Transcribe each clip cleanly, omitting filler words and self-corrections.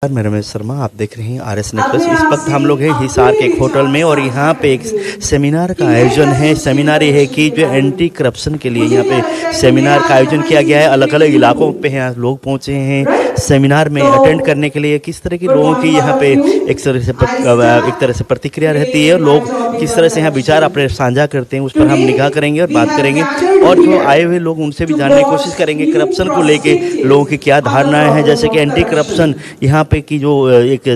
मैं रमेश शर्मा, आप देख रहे हैं RS नेटवर्क। इस वक्त हम लोग हैं हिसार के एक होटल में और यहाँ पे एक सेमिनार का आयोजन है। सेमिनार ये है कि जो एंटी करप्शन के लिए यहाँ पे सेमिनार का आयोजन किया गया है। अलग अलग इलाकों पे यहाँ लोग पहुँचे हैं सेमिनार में अटेंड करने के लिए। किस तरह के लोगों की यहाँ पे एक तरह से प्रतिक्रिया रहती है, लोग किस तरह से यहाँ विचार अपने साझा करते हैं, उस पर हम निगाह करेंगे और बात करेंगे। और जो आए हुए लोग उनसे भी जानने की कोशिश करेंगे करप्शन को लेके लोगों की क्या धारणाएं हैं। जैसे कि एंटी करप्शन यहाँ पे की जो एक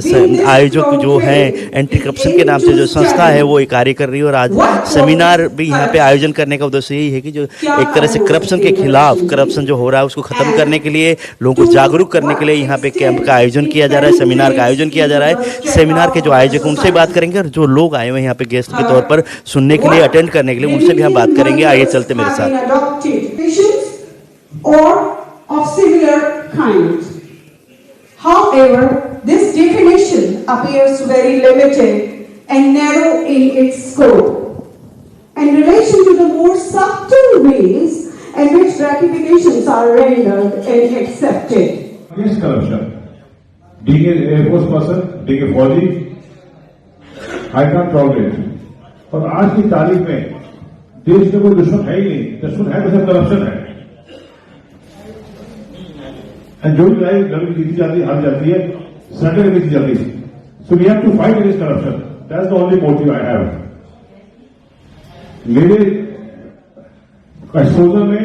आयोजक जो है एंटी करप्शन के नाम से जो संस्था है वो ये कार्य कर रही है। और आज सेमिनार भी यहाँ पे आयोजन करने का उद्देश्य यही है कि जो एक तरह से करप्शन के खिलाफ, करप्शन जो हो रहा है उसको खत्म करने के लिए, लोगों को जागरूक करने के लिए यहाँ पे कैंप का आयोजन किया जा रहा है, सेमिनार का आयोजन किया जा रहा है। सेमिनार के जो आयोजक उनसे बात करेंगे और जो लोग आए हुए हैं यहाँ पे गेस्ट के तौर पर सुनने के लिए, अटेंड करने के लिए, उनसे भी हम बात करेंगे। आइए चलते मेरे साथ। However, this definition appears very limited and narrow in its scope. In relation to the more subtle ways in which gratifications are rendered and accepted. Against corruption, being an Air Force person, being a Fauji, I can't tolerate. और आज की तारीख में देश में कोई दुश्मन है ही नहीं, दुश्मन है तो सब करप्शन है। जो भी लड़ाई जीती जाती है, हार जाती है, सरेंडर नहीं जाती है। So we have to fight against corruption, that's the only motive I have. मेरे एक्सपोजर में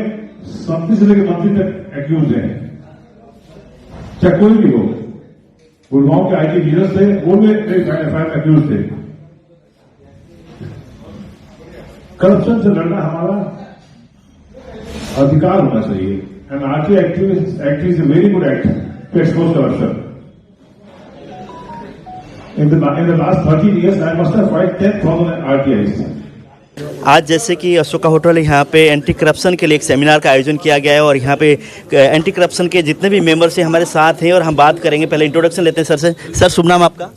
37 जिले के मंत्री तक एक्यूज हैं, चाहे कोई भी हो। गुड़गांव के IT विजिलेंस थे, वो भी एफआईआर एक्यूज थे। करप्शन से लड़ना हमारा अधिकार होना चाहिए। And RTI Act is a very good act to expose corruption. In the last 13 years, I must have filed 10,000 RTIs. आज जैसे कि अशोका होटल यहाँ पे एंटी करप्शन के लिए एक सेमिनार का आयोजन किया गया है और यहाँ पे एंटी करप्शन के जितने भी मेंबर्स हैं हमारे साथ हैं और हम बात करेंगे। पहले इंट्रोडक्शन लेते हैं सर से। सर, शुभ नाम आपका?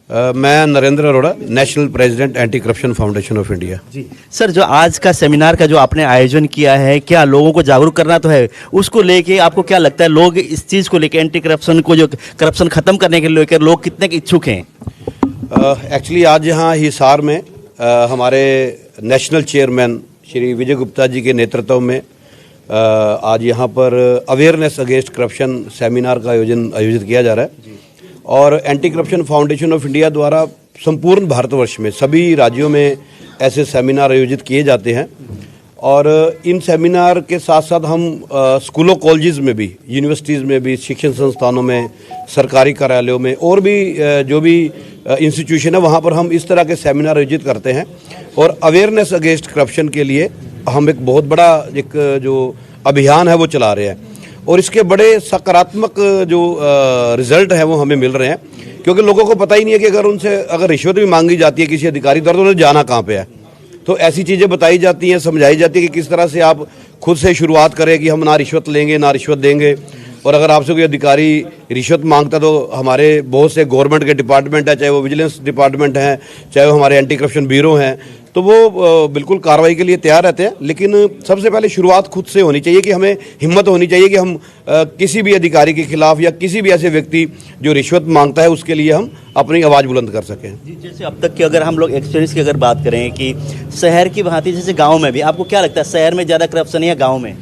मैं Narendra Arora, national president anti corruption foundation of India. जी सर, जो आज का सेमिनार का जो आपने आयोजन किया है, क्या लोगों को जागरूक करना तो है, उसको लेके आपको क्या लगता है लोग इस चीज़ को लेके, एंटी करप्शन को, जो करप्शन खत्म करने के लेकर लोग कितने इच्छुक हैं? एक्चुअली आज यहाँ हिसार में हमारे नेशनल चेयरमैन श्री विजय गुप्ता जी के नेतृत्व में आज यहाँ पर अवेयरनेस अगेंस्ट करप्शन सेमिनार का आयोजित किया जा रहा है। और anti corruption foundation of India द्वारा संपूर्ण भारतवर्ष में सभी राज्यों में ऐसे सेमिनार आयोजित किए जाते हैं। और इन सेमिनार के साथ साथ हम स्कूलों, कॉलेजेस में भी, यूनिवर्सिटीज़ में भी, शिक्षण संस्थानों में, सरकारी कार्यालयों में और भी जो भी इंस्टीट्यूशन है वहाँ पर हम इस तरह के सेमिनार आयोजित करते हैं। और अवेयरनेस अगेंस्ट करप्शन के लिए हम एक बहुत बड़ा एक जो अभियान है वो चला रहे हैं और इसके बड़े सकारात्मक जो रिजल्ट है वो हमें मिल रहे हैं। क्योंकि लोगों को पता ही नहीं है कि अगर रिश्वत भी मांगी जाती है किसी अधिकारी द्वारा तो उन्हें जाना कहाँ पे है। तो ऐसी चीज़ें बताई जाती हैं, समझाई जाती है कि किस तरह से आप खुद से शुरुआत करें कि हम ना रिश्वत लेंगे ना रिश्वत देंगे। और अगर आपसे कोई अधिकारी रिश्वत मांगता तो हमारे बहुत से गवर्नमेंट के डिपार्टमेंट है, चाहे वो विजिलेंस डिपार्टमेंट हैं, चाहे वो हमारे एंटी करप्शन ब्यूरो हैं, तो वो बिल्कुल कार्रवाई के लिए तैयार रहते हैं। लेकिन सबसे पहले शुरुआत खुद से होनी चाहिए कि हमें हिम्मत होनी चाहिए कि हम किसी भी अधिकारी के खिलाफ या किसी भी ऐसे व्यक्ति जो रिश्वत मांगता है उसके लिए हम अपनी आवाज़ बुलंद कर सकें। जैसे अब तक की अगर हम लोग एक्सपीरियंस की अगर बात करें कि शहर की भांति जैसे गाँव में भी, आपको क्या लगता है शहर में ज़्यादा करप्शन है या गाँव में?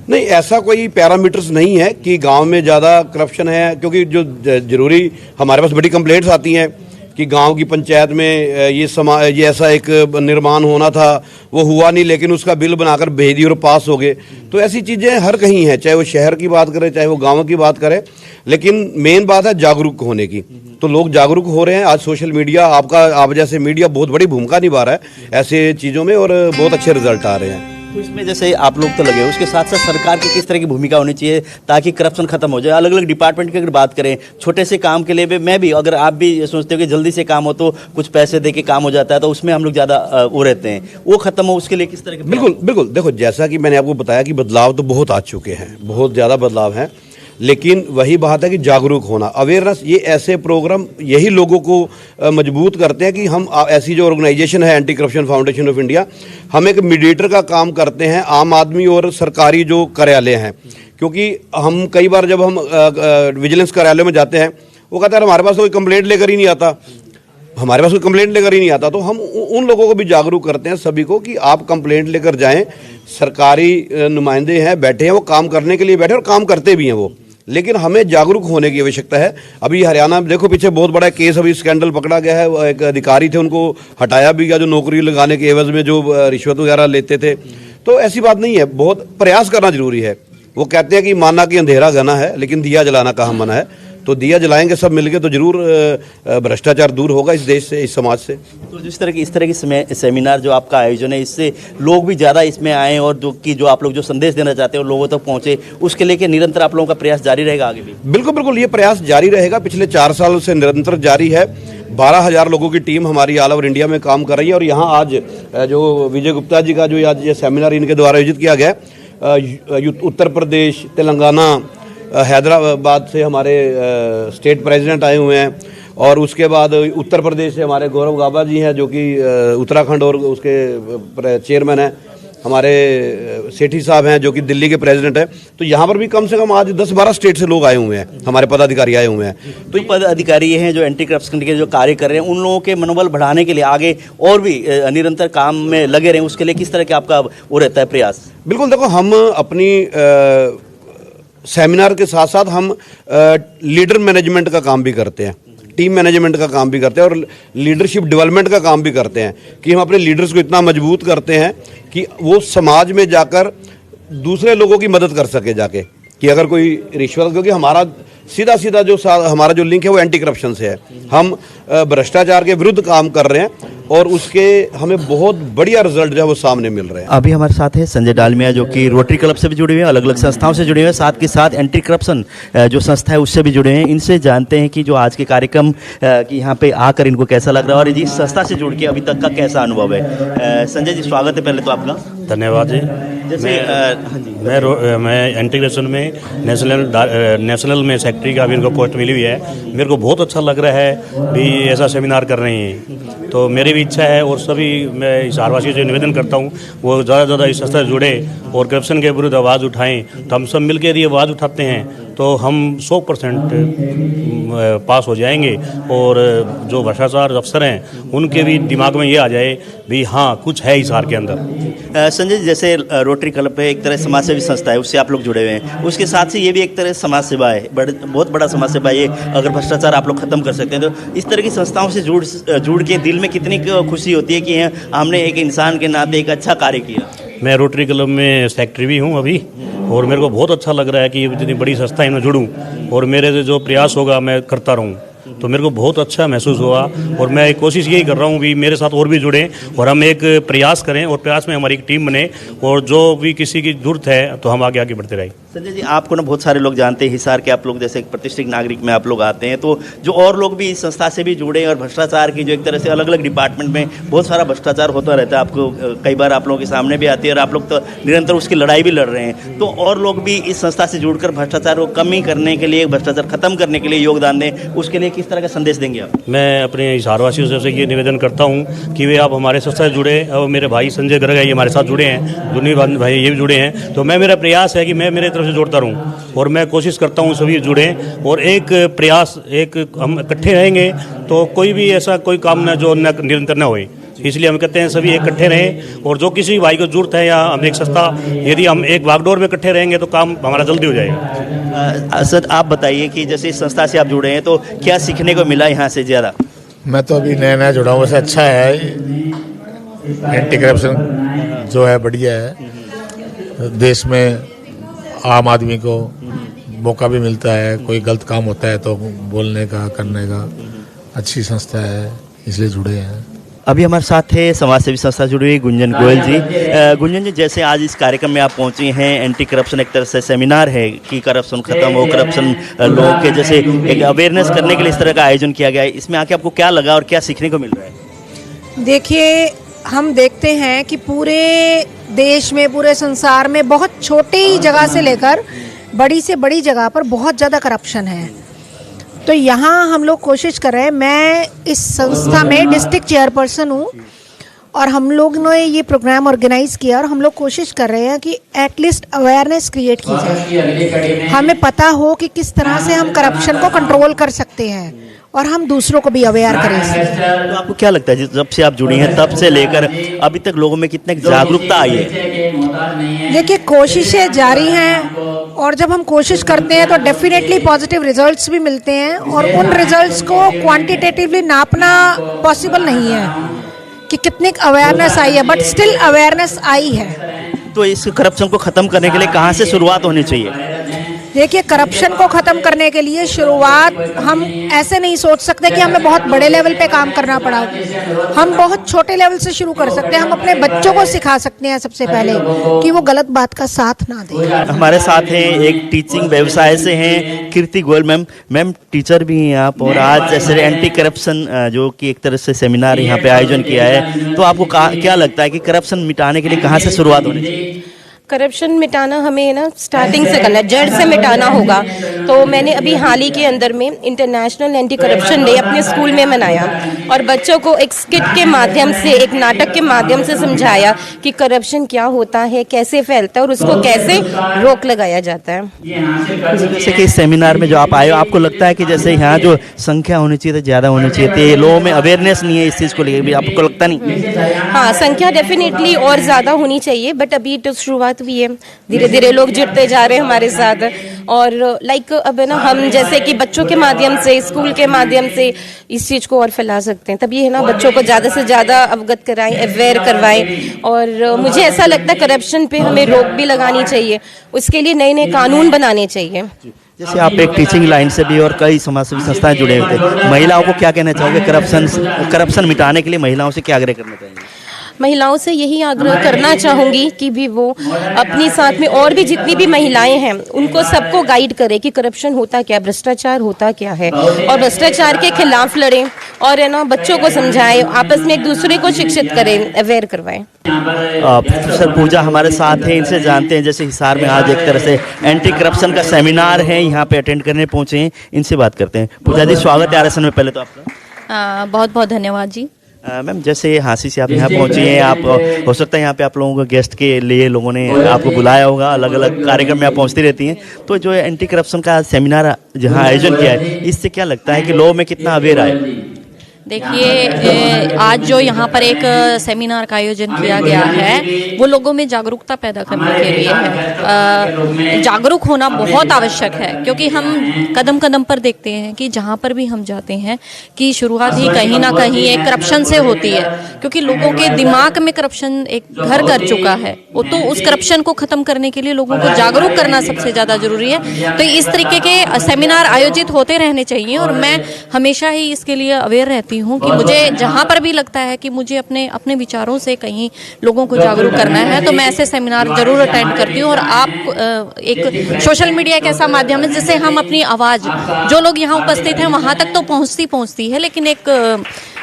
नहीं, ऐसा कोई पैरामीटर्स नहीं है कि गांव में ज़्यादा करप्शन है। क्योंकि जो जरूरी हमारे पास बड़ी कंप्लेंट्स आती हैं कि गांव की पंचायत में ये ऐसा एक निर्माण होना था, वो हुआ नहीं, लेकिन उसका बिल बनाकर भेज दिया और पास हो गए। तो ऐसी चीज़ें हर कहीं हैं, चाहे वो शहर की बात करें चाहे वो गाँव की बात करें। लेकिन मेन बात है जागरूक होने की। तो लोग जागरूक हो रहे हैं। आज सोशल मीडिया, आप जैसे मीडिया बहुत बड़ी भूमिका निभा रहा है ऐसे चीज़ों में और बहुत अच्छे रिजल्ट आ रहे हैं। तो इसमें जैसे आप लोग तो लगे, उसके साथ साथ सरकार की किस तरह की भूमिका होनी चाहिए ताकि करप्शन खत्म हो जाए? अलग अलग डिपार्टमेंट की अगर बात करें, छोटे से काम के लिए भी, मैं भी, अगर आप भी सोचते हो कि जल्दी से काम हो तो कुछ पैसे दे के काम हो जाता है, तो उसमें हम लोग ज़्यादा वो रहते हैं, वो खत्म हो उसके लिए किस तरह के? बिल्कुल। देखो, जैसा कि मैंने आपको बताया कि बदलाव तो बहुत आ चुके हैं, बहुत ज़्यादा बदलाव हैं। लेकिन वही बात है कि जागरूक होना, अवेयरनेस, ये ऐसे प्रोग्राम यही लोगों को मजबूत करते हैं कि हम ऐसी जो ऑर्गेनाइजेशन है anti corruption foundation of India, हम एक मीडिएटर का काम करते हैं आम आदमी और सरकारी जो कार्यालय हैं। क्योंकि हम कई बार जब हम विजिलेंस कार्यालय में जाते हैं वो कहता है हमारे पास तो कोई कंप्लेंट लेकर ही नहीं आता, हमारे पास कोई कंप्लेंट लेकर ही नहीं आता। तो हम उन लोगों को भी जागरूक करते हैं सभी को कि आप कंप्लेंट लेकर जाएं, सरकारी नुमाइंदे हैं, बैठे हैं, वो काम करने के लिए बैठे और काम करते भी हैं वो, लेकिन हमें जागरूक होने की आवश्यकता है। अभी हरियाणा में देखो पीछे बहुत बड़ा केस अभी स्कैंडल पकड़ा गया है, एक अधिकारी थे उनको हटाया भी गया जो नौकरी लगाने के एवज में जो रिश्वत वगैरह लेते थे। तो ऐसी बात नहीं है, बहुत प्रयास करना जरूरी है। वो कहते हैं कि माना कि अंधेरा घना है लेकिन दिया जलाना कहाँ मना है, तो दिया जलाएंगे सब मिलके तो जरूर भ्रष्टाचार दूर होगा इस देश से, इस समाज से। तो इस तरह की सेमिनार जो आपका आयोजन है, इससे लोग भी ज़्यादा इसमें आएँ और जो आप लोग जो संदेश देना चाहते हैं लोगों तक पहुँचे, उसके लेके निरंतर आप लोगों का प्रयास जारी रहेगा आगे भी? बिल्कुल बिल्कुल, ये प्रयास जारी रहेगा, पिछले 4 साल से निरंतर जारी है। 12,000 लोगों की टीम हमारी ऑल ओवर इंडिया में काम कर रही है। और यहाँ आज जो विजय गुप्ता जी का जो आज ये सेमिनार इनके द्वारा आयोजित किया गया, उत्तर प्रदेश, तेलंगाना, हैदराबाद से हमारे स्टेट प्रेसिडेंट आए हुए हैं, और उसके बाद उत्तर प्रदेश से हमारे गौरव गाबा जी हैं जो कि उत्तराखंड और उसके चेयरमैन हैं, हमारे सेठी साहब हैं जो कि दिल्ली के प्रेसिडेंट हैं। तो यहाँ पर भी कम से कम आज 10-12 स्टेट से लोग आए हुए हैं, हमारे पदाधिकारी आए हुए हैं। तो पदाधिकारी हैं जो एंटी करप्शन के जो कार्य कर रहे हैं, उन लोगों के मनोबल बढ़ाने के लिए आगे और भी निरंतर काम में लगे रहें, उसके लिए किस तरह का आपका वो रहता है प्रयास? बिल्कुल, देखो हम अपनी सेमिनार के साथ साथ हम लीडर मैनेजमेंट का काम भी करते हैं, टीम मैनेजमेंट का काम भी करते हैं और लीडरशिप डेवलपमेंट का काम भी करते हैं कि हम अपने लीडर्स को इतना मजबूत करते हैं कि वो समाज में जाकर दूसरे लोगों की मदद कर सके जाके, कि अगर कोई रिश्वत, क्योंकि हमारा सीधा जो हमारा जो लिंक है वो एंटी करप्शन से है। हम भ्रष्टाचार के विरुद्ध काम कर रहे हैं और उसके हमें बहुत बढ़िया रिजल्ट जो है वो सामने मिल रहे हैं। अभी हमारे साथ है संजय डालमिया जो कि रोटरी क्लब से भी जुड़े हुए हैं, अलग अलग संस्थाओं से जुड़े हुए हैं, साथ के साथ एंटी करप्शन जो संस्था है उससे भी जुड़े हैं। इनसे जानते हैं कि जो आज के कार्यक्रम की यहाँ पे आकर इनको कैसा लग रहा है और इस संस्था से जुड़ के अभी तक का कैसा अनुभव है। संजय जी, स्वागत है पहले तो आपका। धन्यवाद जी। मैं एंटी करप्शन में नेशनल में सेक्रेटरी का भी इनको पोस्ट मिली हुई है। मेरे को बहुत अच्छा लग रहा है भी ऐसा सेमिनार कर रहे हैं, तो मेरी भी इच्छा है और सभी मैं हिसारवासियों से निवेदन करता हूँ वो ज़्यादा से ज़्यादा इस संस्था से जुड़े और करप्शन के विरुद्ध आवाज़ उठाएं। तो हम सब मिलकर यदि आवाज़ उठाते हैं तो हम 100% पास हो जाएंगे और जो भ्रष्टाचार अफसर हैं उनके भी दिमाग में ये आ जाए भी हाँ कुछ है हिसार के अंदर। संजय जी, जैसे रोटरी क्लब है एक तरह समाज सेवी संस्था है, उससे आप लोग जुड़े हुए हैं, उसके साथ से ये भी एक तरह समाज सेवा है, बहुत बड़ा समाज सेवा है। अगर भ्रष्टाचार आप लोग खत्म कर सकते हैं तो इस तरह की संस्थाओं से जुड़ के दिल में कितनी खुशी होती है कि हमने एक इंसान के नाते एक अच्छा कार्य किया। मैं रोटरी क्लब में सेक्रेटरी भी हूँ अभी, और मेरे को बहुत अच्छा लग रहा है कि इतनी बड़ी संस्था इनमें जुड़ूं और मेरे से जो प्रयास होगा मैं करता रहूँ, तो मेरे को बहुत अच्छा महसूस हुआ। और मैं एक कोशिश यही कर रहा हूँ भी मेरे साथ और भी जुड़ें और हम एक प्रयास करें और प्रयास में हमारी एक टीम बने और जो भी किसी की जरूरत है तो हम आगे बढ़ते रहें। संजय जी, आपको ना बहुत सारे लोग जानते हैं, हिसार के आप लोग जैसे एक प्रतिष्ठित नागरिक में आप लोग आते हैं, तो जो और लोग भी इस संस्था से भी जुड़े और भ्रष्टाचार की जो एक तरह से अलग अलग डिपार्टमेंट में बहुत सारा भ्रष्टाचार होता रहता है, आपको कई बार आप लोगों के सामने भी आती है और आप लोग तो निरंतर उसकी लड़ाई भी लड़ रहे हैं, तो और लोग भी इस संस्था से जुड़कर भ्रष्टाचार को कमी करने के लिए, भ्रष्टाचार खत्म करने के लिए योगदान दें, उसके लिए किस तरह का संदेश देंगे आप? मैं अपने हिसारवासियों से ये निवेदन करता हूँ कि वे आप हमारे संस्था से जुड़े और मेरे भाई संजय गर्ग ये हमारे साथ जुड़े हैं, दुनी भाई ये भी जुड़े हैं, तो मेरा प्रयास है कि मैं मेरे तरफ से जोड़ता रहूँ और मैं कोशिश करता हूँ सभी जुड़ें और एक प्रयास हम इकट्ठे रहेंगे तो कोई भी ऐसा कोई काम ना जो निरंतर ना होए, इसलिए हम कहते हैं सभी इकट्ठे रहें और जो किसी भाई को जरूरत है या हम एक संस्था यदि हम एक बागडोर में इकट्ठे रहेंगे तो काम हमारा जल्दी हो जाएगा। सर, आप बताइए कि जैसे इस संस्था से आप जुड़े हैं तो क्या सीखने को मिला यहाँ से ज़्यादा? मैं तो अभी नया जुड़ा हूँ, वैसे अच्छा है, एंटी करप्शन जो है बढ़िया है, देश में आम आदमी को मौका भी मिलता है, कोई गलत काम होता है तो बोलने का, करने का, अच्छी संस्था है, इसलिए जुड़े हैं। अभी हमारे साथ है समाज सेवी संस्था जुड़ी हुई गुंजन गोयल जी। गुंजन जी, जैसे आज इस कार्यक्रम में आप पहुंचे हैं, एंटी करप्शन एक तरह से सेमिनार है कि करप्शन खत्म हो, करप्शन लोगों के जैसे एक अवेयरनेस करने के लिए इस तरह का आयोजन किया गया है, इसमें आके आपको क्या लगा और क्या सीखने को मिल रहा है? देखिए, हम देखते हैं कि पूरे देश में, पूरे संसार में बहुत छोटी जगह से लेकर बड़ी से बड़ी जगह पर बहुत ज़्यादा करप्शन है। तो यहाँ हम लोग कोशिश कर रहे हैं, मैं इस संस्था में डिस्ट्रिक्ट चेयरपर्सन हूँ और हम लोग ने ये प्रोग्राम ऑर्गेनाइज किया और हम लोग कोशिश कर रहे हैं कि एटलीस्ट अवेयरनेस क्रिएट की जाए, हमें पता हो कि किस तरह से हम करप्शन को कंट्रोल कर सकते हैं और हम दूसरों को भी अवेयर करें इससे। तो आपको क्या लगता है जब से आप जुड़ी हैं तब से लेकर अभी तक लोगों में कितनी जागरूकता आई है? देखिए, कोशिशें जारी हैं और जब हम कोशिश करते हैं तो डेफिनेटली पॉजिटिव रिजल्ट्स भी मिलते हैं और उन रिजल्ट्स को क्वांटिटेटिवली नापना पॉसिबल नहीं है कि कितनी अवेयरनेस आई है, बट स्टिल अवेयरनेस आई है। तो इस करप्शन को खत्म करने के लिए कहाँ से शुरुआत होनी चाहिए? देखिए, करप्शन को ख़त्म करने के लिए शुरुआत हम ऐसे नहीं सोच सकते कि हमें बहुत बड़े लेवल पे काम करना पड़ा। हम बहुत छोटे लेवल से शुरू कर सकते हैं। हम अपने बच्चों को सिखा सकते हैं सबसे पहले कि वो गलत बात का साथ ना दें। हमारे साथ हैं एक टीचिंग व्यवसाय से हैं कीर्ति गोयल मैम। मैम टीचर भी हैं आप और आज जैसे एंटी करप्शन जो कि एक तरह से सेमिनार यहाँ पे आयोजन किया है, तो आपको क्या लगता है कि करप्शन मिटाने के लिए कहाँ से शुरुआत होनी चाहिए? करप्शन मिटाना हमें ना स्टार्टिंग से करना है, जड़ से मिटाना होगा। तो मैंने अभी हाल ही के अंदर में इंटरनेशनल एंटी करप्शन डे अपने स्कूल में मनाया और बच्चों को एक स्किट के माध्यम से, एक नाटक के माध्यम से समझाया कि करप्शन क्या होता है, कैसे फैलता है और उसको कैसे रोक लगाया जाता है। जैसे कि इस सेमिनार में जो आप आए हो, आपको लगता है कि जैसे यहाँ जो संख्या होनी चाहिए थी ज़्यादा होनी चाहिए थी, लोगों में अवेयरनेस नहीं है इस चीज़ को लेकर भी, आपको लगता नहीं? हाँ, संख्या डेफिनेटली और ज़्यादा होनी चाहिए, बट अभी तो शुरुआत भी है, धीरे धीरे लोग जुड़ते जा रहे हैं हमारे साथ। और लाइक अब है ना, हम जैसे कि बच्चों के माध्यम से, स्कूल के माध्यम से इस चीज़ को और फैला सकते हैं। तभी है ना, बच्चों को ज़्यादा से ज़्यादा अवगत कराएं, अवेयर करवाएं। और मुझे ऐसा लगता है करप्शन पे हमें रोक भी लगानी चाहिए, उसके लिए नए नए कानून बनाने चाहिए। जैसे आप एक टीचिंग लाइन से भी और कई समाजसेवी संस्थाएं जुड़े हुए थे, महिलाओं को क्या कहना चाहोगे करप्शन मिटाने के लिए? महिलाओं से क्या आग्रह करना चाहिए? महिलाओं से यही आग्रह करना चाहूँगी कि भी वो अपनी साथ में और भी जितनी भी महिलाएं हैं उनको सबको गाइड करें कि करप्शन होता क्या, भ्रष्टाचार होता क्या है, और भ्रष्टाचार के खिलाफ लड़ें और है ना, बच्चों को समझाएं, आपस में एक दूसरे को शिक्षित करें, अवेयर करवाएं। प्रोफेसर पूजा हमारे साथ हैं, इनसे जानते हैं जैसे हिसार में आज एक तरह से एंटी करप्शन का सेमिनार है, यहाँ पे अटेंड करने पहुँचे हैं, इनसे बात करते हैं। पूजा जी, स्वागत है RSN में पहले तो आपका। बहुत बहुत धन्यवाद जी। मैम, जैसे हाँसी से आप यहाँ पहुँची हैं, आप हो सकता है यहाँ पे आप लोगों को गेस्ट के लिए लोगों ने आपको बुलाया होगा, अलग अलग कार्यक्रम में आप पहुँचती रहती हैं, तो जो एंटी करप्शन का सेमिनार जहाँ आयोजन किया है, इससे क्या लगता है कि लोगों में कितना अवेयर आए? देखिए, आज जो यहाँ पर एक सेमिनार का आयोजन किया गया है वो लोगों में जागरूकता पैदा करने के लिए है। जागरूक होना बहुत आवश्यक है, क्योंकि हम कदम कदम पर देखते हैं कि जहाँ पर भी हम जाते हैं कि शुरुआत ही कहीं ना कहीं एक करप्शन से होती है, क्योंकि लोगों के दिमाग में करप्शन एक घर कर चुका है। वो तो उस करप्शन को ख़त्म करने के लिए लोगों को जागरूक करना सबसे ज़्यादा ज़रूरी है। तो इस तरीके के सेमिनार आयोजित होते रहने चाहिए और मैं हमेशा ही इसके लिए अवेयर रहती हूँ कि मुझे जहाँ पर भी लगता है कि मुझे अपने विचारों से कहीं लोगों को जागरूक करना है तो मैं ऐसे सेमिनार जरूर अटेंड करती हूँ। और आप एक सोशल मीडिया एक ऐसा माध्यम है जिससे हम अपनी आवाज़, जो लोग यहाँ उपस्थित हैं वहाँ तक तो पहुँचती है, लेकिन एक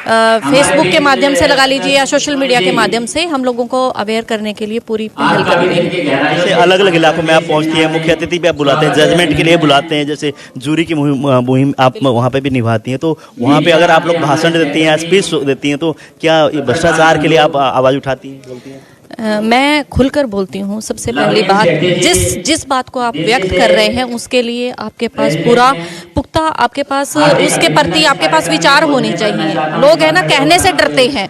फेसबुक के माध्यम से लगा लीजिए या सोशल मीडिया के माध्यम से हम लोगों को अवेयर करने के लिए पूरी पहल करते हैं। जैसे अलग अलग इलाकों में आप पहुंचती हैं, मुख्य अतिथि भी आप बुलाते हैं, जजमेंट के लिए बुलाते हैं, जैसे जूरी की मुहिम आप वहाँ पे भी निभाती हैं, तो वहाँ पे अगर आप लोग भाषण देती हैं, स्पीच देती हैं, तो क्या भ्रष्टाचार के लिए आप आवाज़ उठाती हैं, बोलती हैं? मैं खुलकर बोलती हूँ। सबसे पहली बात, जिस बात को आप व्यक्त कर रहे हैं उसके लिए आपके पास पूरा पुख्ता, आपके पास उसके प्रति आपके पास विचार होने चाहिए। लोग है ना, कहने से डरते हैं,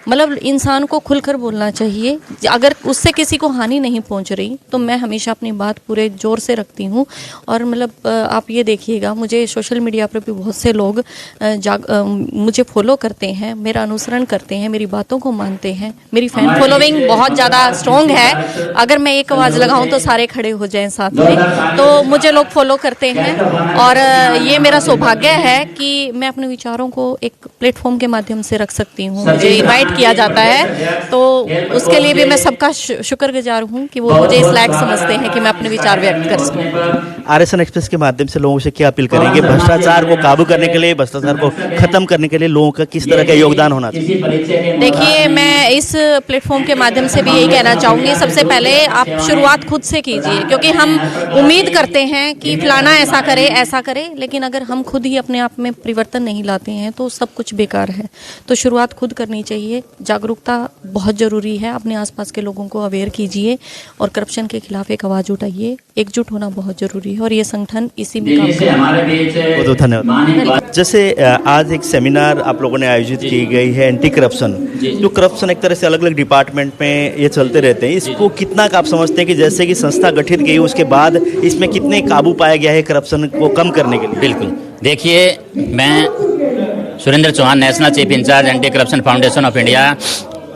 मतलब इंसान को खुलकर बोलना चाहिए। अगर उससे किसी को हानि नहीं पहुंच रही तो मैं हमेशा अपनी बात पूरे जोर से रखती हूं। और मतलब आप ये देखिएगा, मुझे सोशल मीडिया पर भी बहुत से लोग मुझे फॉलो करते हैं, मेरा अनुसरण करते हैं, मेरी बातों को मानते हैं। मेरी फैन फॉलोइंग बहुत ज़्यादा स्ट्रॉन्ग है। अगर मैं एक आवाज़ लगाऊं तो सारे खड़े हो जाएं साथ में, तो मुझे लोग फॉलो करते हैं। और ये मेरा सौभाग्य है कि मैं अपने विचारों को एक प्लेटफॉर्म के माध्यम से रख सकती हूँ, मुझे इनवाइट किया जाता है, तो उसके लिए भी मैं सबका शुक्रगुजार हूँ कि वो मुझे इस लायक समझते हैं कि मैं अपने विचार व्यक्त कर सकूँ। RSN एक्सप्रेस के माध्यम से लोगों से क्या अपील करेंगे? भ्रष्टाचार को काबू करने के लिए, भ्रष्टाचार को खत्म करने के लिए लोगों का किस तरह का योगदान होना चाहिए? देखिए, मैं इस प्लेटफॉर्म के माध्यम से भी यही कहना चाहूँगी, सबसे पहले आप शुरुआत खुद से कीजिए, क्योंकि हम उम्मीद करते हैं कि फलाना ऐसा करे, लेकिन अगर हम खुद ही अपने आप में परिवर्तन नहीं लाते हैं तो सब कुछ बेकार है। तो शुरुआत खुद करनी चाहिए। जागरूकता बहुत ज़रूरी है। अपने आसपास के लोगों को अवेयर कीजिए और करप्शन के खिलाफ एक आवाज़ उठाइए। एकजुट होना बहुत ज़रूरी है और ये संगठन इसी में काम कर रहा है। बहुत धन्यवाद। जैसे आज एक सेमिनार आप लोगों ने आयोजित की गई है एंटी करप्शन, जो करप्शन एक तरह से अलग अलग डिपार्टमेंट में ये चलते रहते हैं, इसको कितना आप समझते हैं कि जैसे कि संस्था गठित की उसके बाद इसमें कितने काबू पाया गया है करप्शन को कम करने के लिए? बिल्कुल, देखिए, मैं Surendra Chauhan, national chief incharge anti corruption foundation of India.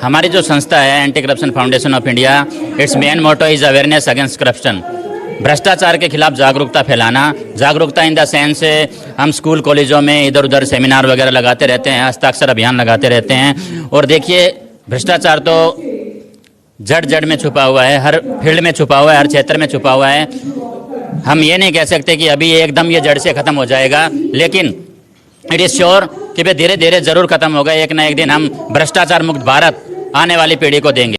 हमारी जो संस्था है anti corruption foundation of India, it's main motto is awareness against corruption. भ्रष्टाचार के खिलाफ जागरूकता फैलाना। जागरूकता इन द सेंस हम स्कूल कॉलेजों में इधर उधर सेमिनार वगैरह लगाते रहते हैं, हस्ताक्षर अभियान लगाते रहते हैं। और देखिए, भ्रष्टाचार तो जड़ जड़ में छुपा हुआ है, हर फील्ड में छुपा हुआ है, हर क्षेत्र में छुपा हुआ है। हम ये नहीं कह सकते कि अभी एकदम ये जड़ से खत्म हो जाएगा, लेकिन इट इज़ श्योर कि वे धीरे धीरे जरूर खत्म होगा। एक ना एक दिन हम भ्रष्टाचार मुक्त भारत आने वाली पीढ़ी को देंगे।